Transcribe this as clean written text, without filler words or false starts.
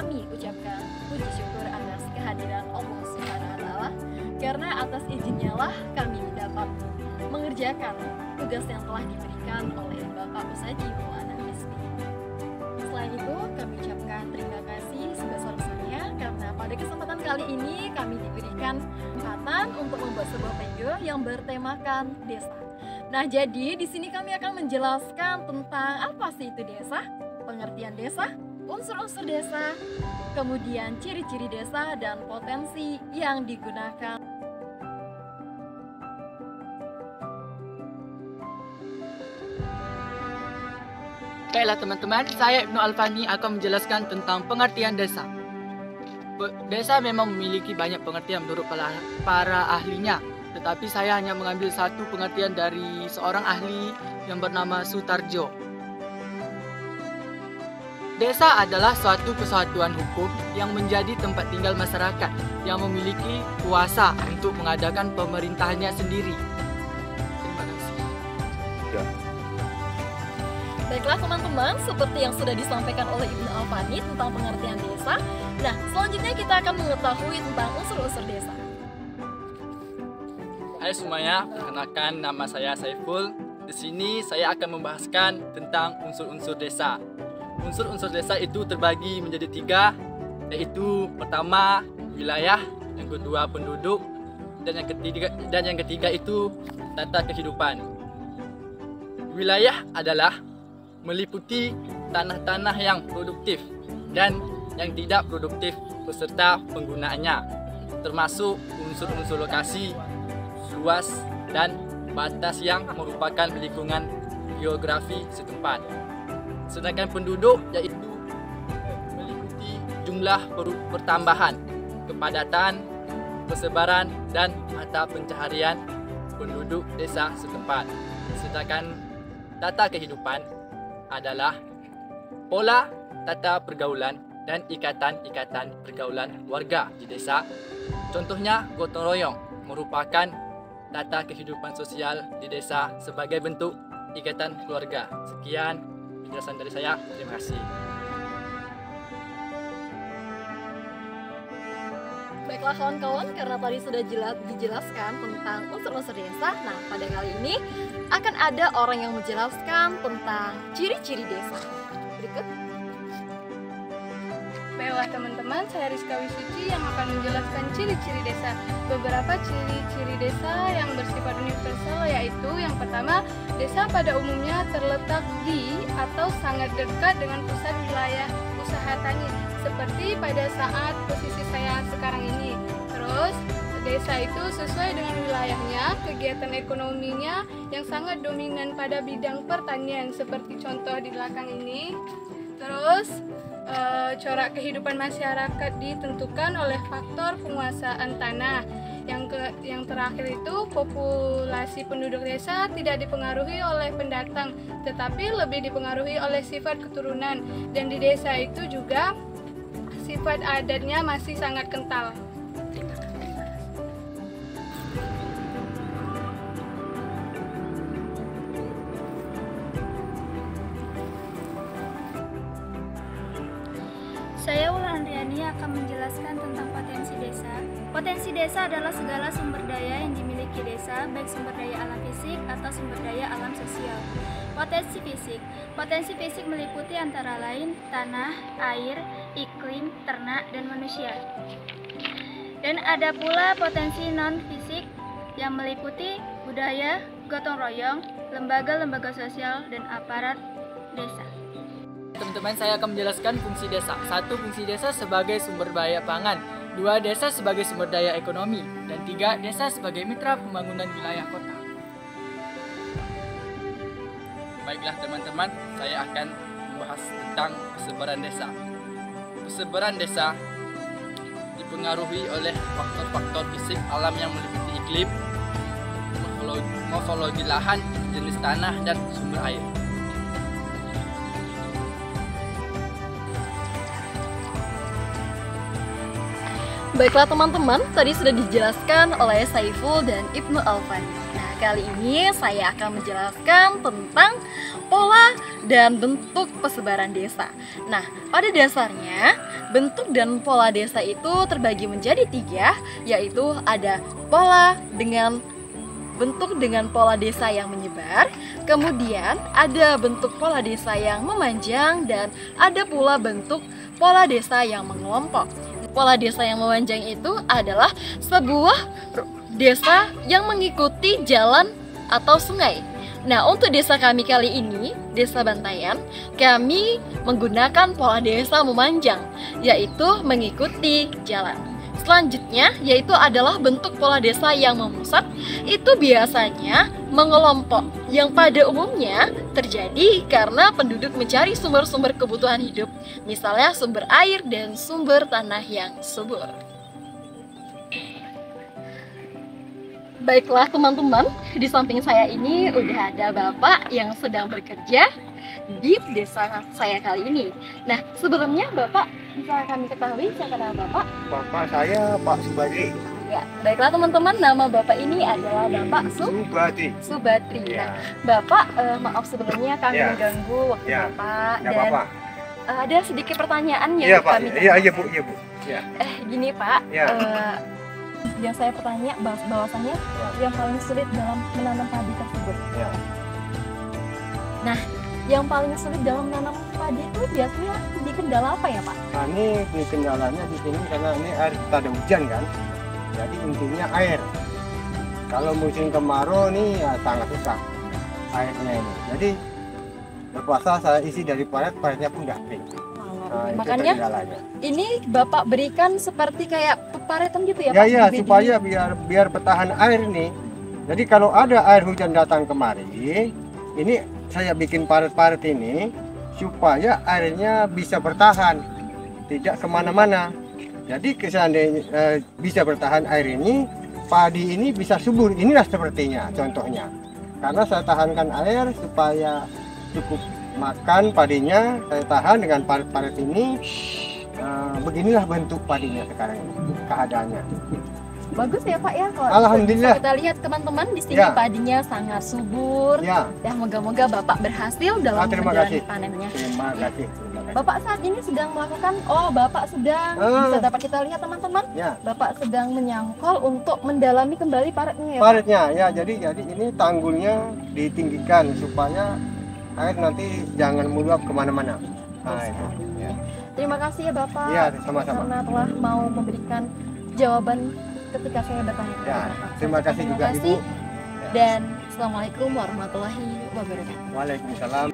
kami ucapkan puji syukur atas kehadiran Allah Subhanahu wa Ta'ala, karena atas izinnya lah kami dapat mengerjakan tugas yang telah diberikan oleh Bapak Ustadz Maulana Misfi. Selain itu, kami ucapkan terima kasih sebesar-besarnya karena pada kesempatan kali ini kami diberikan kesempatan untuk membuat sebuah video yang bertemakan desa. Nah, jadi di sini kami akan menjelaskan tentang apa sih itu desa, pengertian desa, unsur-unsur desa, kemudian ciri-ciri desa dan potensi yang digunakan. Baiklah teman-teman, saya Ibnu Alfani akan menjelaskan tentang pengertian desa. Desa memang memiliki banyak pengertian menurut para ahlinya, tetapi saya hanya mengambil satu pengertian dari seorang ahli yang bernama Sutarjo. Desa adalah suatu kesatuan hukum yang menjadi tempat tinggal masyarakat yang memiliki kuasa untuk mengadakan pemerintahannya sendiri. Terima kasih. Baiklah teman-teman, seperti yang sudah disampaikan oleh Ibnu Alfani tentang pengertian desa. Nah, selanjutnya kita akan mengetahui tentang unsur-unsur desa. Hai semuanya, perkenalkan nama saya Saiful. Di sini saya akan membahaskan tentang unsur-unsur desa. Unsur-unsur desa itu terbagi menjadi 3, yaitu pertama wilayah, yang kedua penduduk, dan yang ketiga itu tata kehidupan. Wilayah adalah meliputi tanah-tanah yang produktif dan yang tidak produktif beserta penggunaannya, termasuk unsur-unsur lokasi, luas, dan batas yang merupakan lingkungan geografi setempat. Sedangkan penduduk yaitu meliputi jumlah pertambahan, kepadatan, persebaran, dan mata pencaharian penduduk desa setempat. Sedangkan tata kehidupan adalah pola tata pergaulan dan ikatan-ikatan pergaulan warga di desa. Contohnya gotong royong merupakan tata kehidupan sosial di desa sebagai bentuk ikatan keluarga. Sekian penjelasan dari saya. Terima kasih. Baiklah kawan-kawan, karena tadi sudah dijelaskan tentang unsur-unsur desa. Nah, pada kali ini akan ada orang yang menjelaskan tentang ciri-ciri desa. Berikut. Baiklah teman-teman, saya Rizka Wisuci yang akan menjelaskan ciri-ciri desa. Beberapa ciri-ciri desa yang bersifat universal yaitu yang pertama, desa pada umumnya terletak di atau sangat dekat dengan pusat wilayah usaha tani, seperti pada saat posisi saya sekarang ini. Terus, desa itu sesuai dengan wilayahnya, kegiatan ekonominya yang sangat dominan pada bidang pertanian, seperti contoh di belakang ini. Terus, corak kehidupan masyarakat ditentukan oleh faktor penguasaan tanah. Yang terakhir itu, populasi penduduk desa tidak dipengaruhi oleh pendatang, tetapi lebih dipengaruhi oleh sifat keturunan. Dan di desa itu juga sifat adatnya masih sangat kental. Saya Wulandriani akan menjelaskan tentang potensi desa. Potensi desa adalah segala sumber daya yang dimiliki desa, baik sumber daya alam fisik atau sumber daya alam sosial. Potensi fisik. Potensi fisik meliputi antara lain tanah, air, iklim, ternak, dan manusia. Dan ada pula potensi non-fisik yang meliputi budaya, gotong royong, lembaga-lembaga sosial, dan aparat desa. Teman-teman, saya akan menjelaskan fungsi desa. 1. Fungsi desa sebagai sumber daya pangan. 2. Desa sebagai sumber daya ekonomi. Dan 3. Desa sebagai mitra pembangunan wilayah kota. Baiklah teman-teman, saya akan membahas tentang persebaran desa. Persebaran desa dipengaruhi oleh faktor-faktor fisik alam yang meliputi iklim, morfologi lahan, jenis tanah, dan sumber air. Baiklah teman-teman, tadi sudah dijelaskan oleh Saiful dan Ibnu Alfani. Nah, kali ini saya akan menjelaskan tentang pola dan bentuk persebaran desa. Nah, pada dasarnya bentuk dan pola desa itu terbagi menjadi 3, yaitu ada pola dengan bentuk dengan pola desa yang menyebar, kemudian ada bentuk pola desa yang memanjang, dan ada pula bentuk pola desa yang mengelompok. Pola desa yang memanjang itu adalah sebuah desa yang mengikuti jalan atau sungai. Nah, untuk desa kami kali ini, Desa Bantayan, kami menggunakan pola desa memanjang, yaitu mengikuti jalan. Selanjutnya, yaitu adalah bentuk pola desa yang memusat, itu biasanya mengelompok, yang pada umumnya terjadi karena penduduk mencari sumber-sumber kebutuhan hidup, misalnya sumber air dan sumber tanah yang subur. Baiklah teman-teman, di samping saya ini udah ada Bapak yang sedang bekerja di desa saya kali ini. Nah, sebelumnya Bapak bisa kami ketahui siapa nama Bapak? Bapak saya Pak Subadi. Ya, baiklah teman-teman, nama Bapak ini adalah Bapak Subadi. Subatri. Ya. Nah, Bapak, maaf sebelumnya kami Ya. mengganggu waktu Ya. Bapak, Ya, dan Bapak. ada sedikit pertanyaan yang Iya, Pak. kami Iya, iya, tanyakan. Bu. Iya, Bu. Ya. Gini Pak, Ya. yang saya bertanya bahwasannya yang paling sulit dalam menanam padi tersebut. Ya. Nah, yang paling sulit dalam menanam padi itu biasanya di kendala apa ya Pak? Nah, ini kendalanya di sini karena ini air tak ada hujan kan. Jadi intinya air. Kalau musim kemarau nih ya sangat susah airnya ini. Jadi terpaksa saya isi dari paretnya pun nggak kering. Nah, itu Makanya kendalanya. ini Bapak berikan seperti kayak peparetan gitu ya Ya, Pak? ya, Bibit supaya biar bertahan air nih. Jadi kalau ada air hujan datang kemari, ini saya bikin paret-paret ini supaya airnya bisa bertahan, tidak kemana-mana. Jadi seandainya bisa bertahan air ini, padi ini bisa subur. Inilah sepertinya contohnya. Karena saya tahankan air supaya cukup makan padinya, saya tahan dengan paret-paret ini. Beginilah bentuk padinya sekarang ini, keadaannya. Bagus ya Pak ya, kalau Alhamdulillah. bisa kita lihat teman-teman di sini Ya. padinya sangat subur. Ya, Moga-moga Bapak berhasil dalam terima menjalani kasih. panennya. terima Ya. kasih. Terima kasih. Bapak saat ini sedang melakukan, Bapak sedang, bisa dapat kita lihat teman-teman, Ya. Bapak sedang menyangkol untuk mendalami kembali paretnya ya Pak? Paretnya ya, jadi ini tanggulnya ditinggikan supaya air nanti jangan meluap kemana-mana. Nah, itu. Ya. Terima kasih ya Bapak, Iya, sama-sama. karena telah mau memberikan jawaban ketika saya bertanya. Ya, terima kasih juga kasih. Ibu. Dan Assalamualaikum warahmatullahi wabarakatuh. Waalaikumsalam.